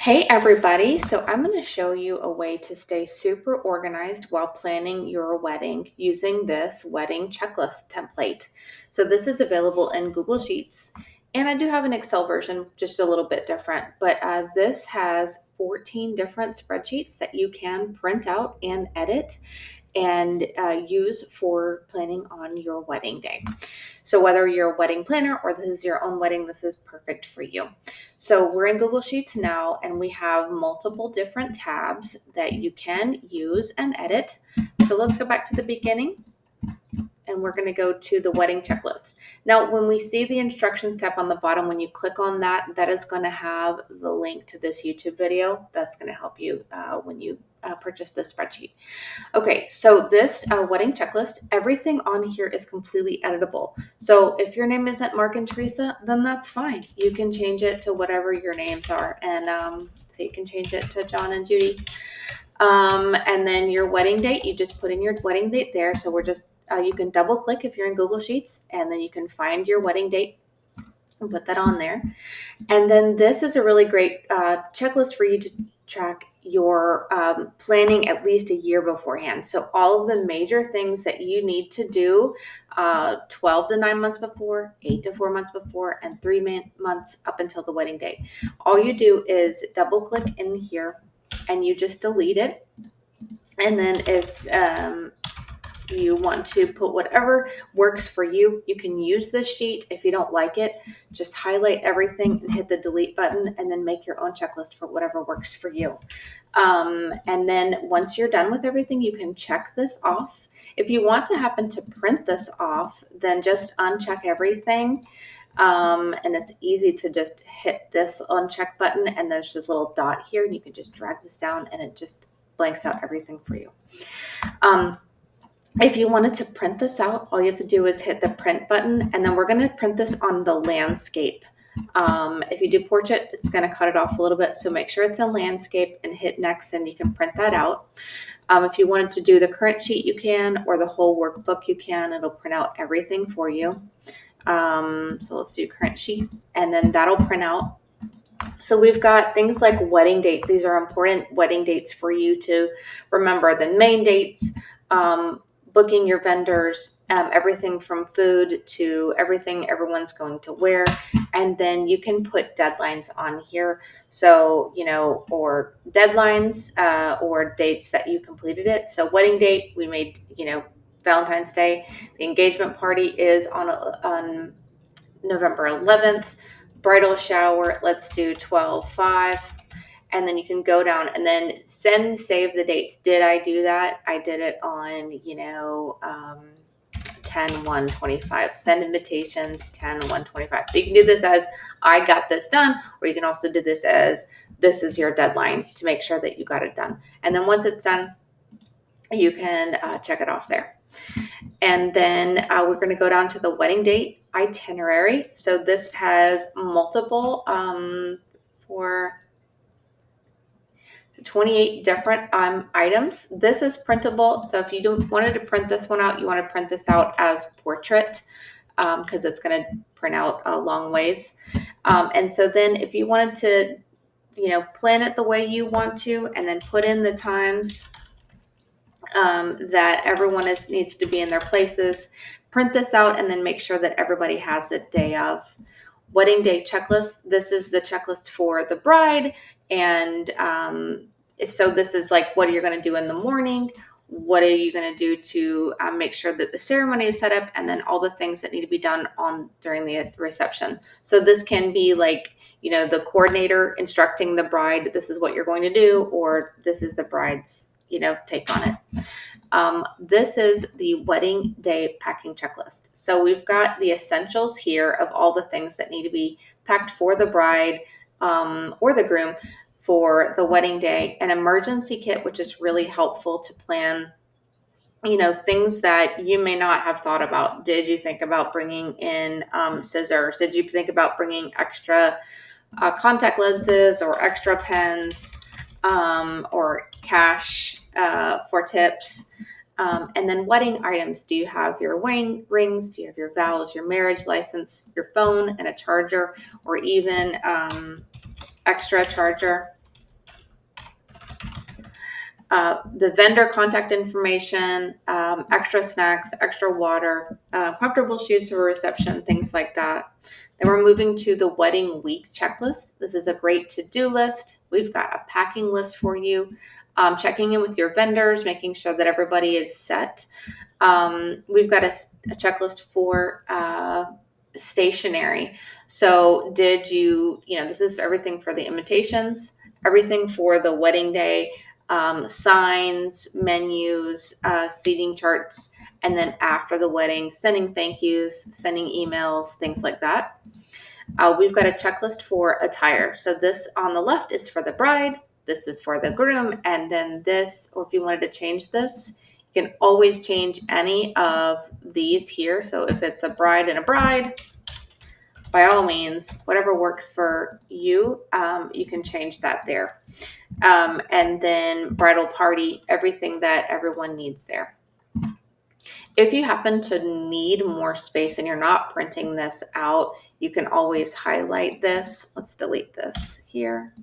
Hey everybody, so I'm going to show you a way to stay super organized while planning your wedding using this wedding checklist template. So this is available in Google Sheets, and I do have an Excel version, just a little bit different, but this has 14 different spreadsheets that you can print out and edit and use for planning on your wedding day. So whether you're a wedding planner or this is your own wedding, this is perfect for you. So we're in Google Sheets now, and we have multiple different tabs that you can use and edit. So let's go back to the beginning, and we're going to go to the wedding checklist. Now, when we see the instructions tab on the bottom, when you click on that, that is going to have the link to this YouTube video. That's going to help you when you purchase this spreadsheet. Okay, so this wedding checklist, everything on here is completely editable. So if your name isn't Mark and Teresa, then that's fine. You can change it to whatever your names are. And so you can change it to John and Judy. And then your wedding date, you just put in your wedding date there. So we're just, you can double click if you're in Google Sheets, and then you can find your wedding date and put that on there. And then this is a really great checklist for you to track your planning at least a year beforehand. So all of the major things that you need to do 12 to 9 months before, 8 to 4 months before, and 3 months up until the wedding day. All you do is double click in here and you just delete it. And then if you want to put whatever works for you, you can use this sheet. If you don't like it, just highlight everything and hit the delete button, and then make your own checklist for whatever works for you. And then once you're done with everything, you can check this off. If you want to happen to print this off, then just uncheck everything. And it's easy to just hit this uncheck button, and there's this little dot here, and you can just drag this down and it just blanks out everything for you. If you wanted to print this out, all you have to do is hit the print button, and then we're going to print this on the landscape. If you do portrait, it's going to cut it off a little bit, so make sure it's in landscape and hit next, and you can print that out. If you wanted to do the current sheet, you can, or the whole workbook, you can. It'll print out everything for you. So let's do current sheet, and then that'll print out. So we've got things like wedding dates. These are important wedding dates for you to remember. The main dates, booking your vendors, everything from food to everything everyone's going to wear. And then you can put deadlines on here. So, or deadlines or dates that you completed it. So wedding date, we made, Valentine's Day. The engagement party is on November 11th. Bridal shower, let's do 12/5. And then you can go down and then save the dates. Did I do that? I did it on, 10/1/25. Send invitations 10/1/25. So you can do this as I got this done, or you can also do this as this is your deadline to make sure that you got it done. And then once it's done, you can check it off there. And then we're going to go down to the wedding date itinerary. So this has multiple for 28 different items. This is printable. So if you wanted to print this one out, you want to print this out as portrait because it's going to print out a long ways. And so then if you wanted to, plan it the way you want to, and then put in the times that everyone needs to be in their places, print this out, and then make sure that everybody has it day of. Wedding day checklist. This is the checklist for the bride. And so this is like what you're going to do in the morning. What are you going to do to make sure that the ceremony is set up, and then all the things that need to be done during the reception. So this can be like, the coordinator instructing the bride, this is what you're going to do, or this is the bride's, take on it. This is the wedding day packing checklist. So we've got the essentials here of all the things that need to be packed for the bride or the groom for the wedding day. An emergency kit, which is really helpful to plan, things that you may not have thought about. Did you think about bringing in scissors? Did you think about bringing extra contact lenses or extra pens or cash for tips? And then wedding items. Do you have your wedding rings? Do you have your vows, your marriage license, your phone and a charger, or even extra charger? the vendor contact information, extra snacks, extra water, comfortable shoes for reception, things like that. Then we're moving to the wedding week checklist. This is a great to-do list. We've got a packing list for you, checking in with your vendors, making sure that everybody is set. We've got a checklist for stationery. So did you, this is everything for the invitations, everything for the wedding day, signs, menus, seating charts, and then after the wedding, sending thank yous, sending emails, things like that. We've got a checklist for attire. So this on the left is for the bride, this is for the groom, and then this, or if you wanted to change this, you can always change any of these here. So if it's a bride and a bride, by all means, whatever works for you, you can change that there. And then bridal party, everything that everyone needs there. If you happen to need more space and you're not printing this out, you can always highlight this. Let's delete this here.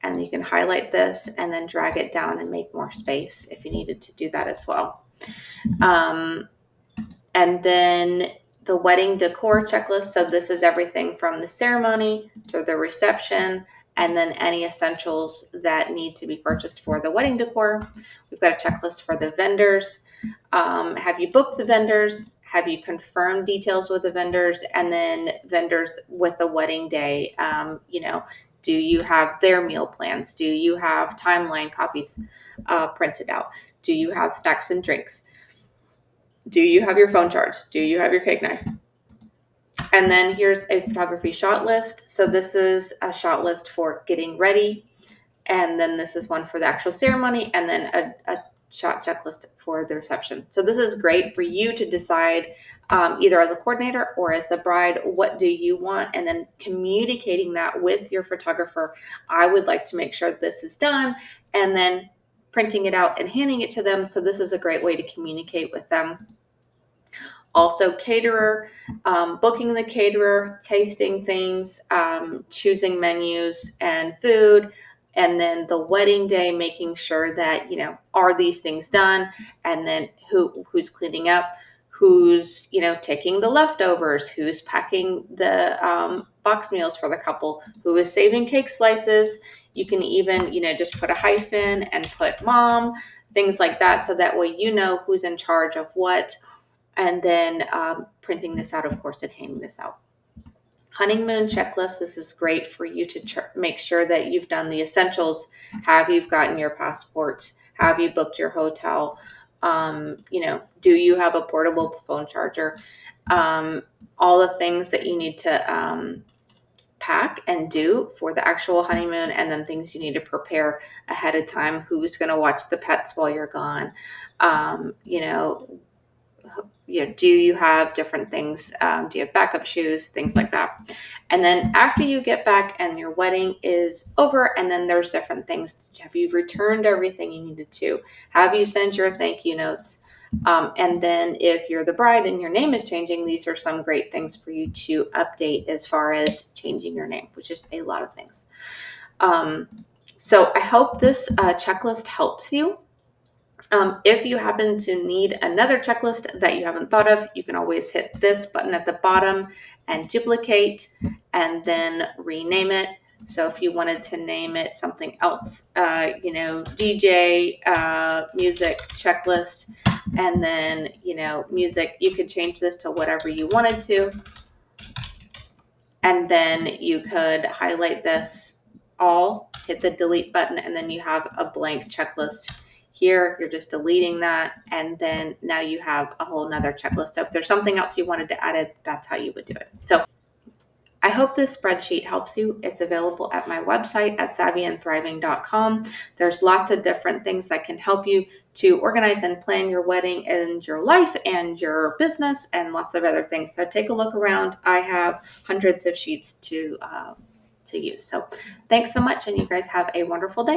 And you can highlight this and then drag it down and make more space if you needed to do that as well. And then the wedding decor checklist. So this is everything from the ceremony to the reception, and then any essentials that need to be purchased for the wedding decor. We've got a checklist for the vendors. Have you booked the vendors? Have you confirmed details with the vendors? And then vendors with the wedding day, do you have their meal plans? Do you have timeline copies printed out? Do you have snacks and drinks? Do you have your phone charged? Do you have your cake knife? And then here's a photography shot list. So this is a shot list for getting ready. And then this is one for the actual ceremony, and then a shot checklist for the reception. So this is great for you to decide either as a coordinator or as a bride, what do you want? And then communicating that with your photographer. I would like to make sure this is done, and then printing it out and handing it to them. So this is a great way to communicate with them. Also caterer, booking the caterer, tasting things, choosing menus and food, and then the wedding day, making sure that, are these things done? And then who's cleaning up, who's, taking the leftovers, who's packing the box meals for the couple, who is saving cake slices. You can even, just put a hyphen and put mom, things like that. So that way, who's in charge of what. And then printing this out, of course, and handing this out. Honeymoon checklist. This is great for you to make sure that you've done the essentials. Have you gotten your passports? Have you booked your hotel? Do you have a portable phone charger? All the things that you need to pack and do for the actual honeymoon, and then things you need to prepare ahead of time. Who's going to watch the pets while you're gone? Do you have different things? Do you have backup shoes? Things like that. And then after you get back and your wedding is over, and then there's different things. Have you returned everything you needed to? Have you sent your thank you notes? And then if you're the bride and your name is changing, these are some great things for you to update as far as changing your name, which is a lot of things. So I hope this checklist helps you. If you happen to need another checklist that you haven't thought of, you can always hit this button at the bottom and duplicate and then rename it. So if you wanted to name it something else, DJ, music checklist, and then, music, you could change this to whatever you wanted to. And then you could highlight this all, hit the delete button, and then you have a blank checklist. Here, you're just deleting that, and then now you have a whole nother checklist. So if there's something else you wanted to add, that's how you would do it. So I hope this spreadsheet helps you. It's available at my website at savvyandthriving.com. There's lots of different things that can help you to organize and plan your wedding and your life and your business and lots of other things. So take a look around. I have hundreds of sheets to use. So thanks so much, and you guys have a wonderful day.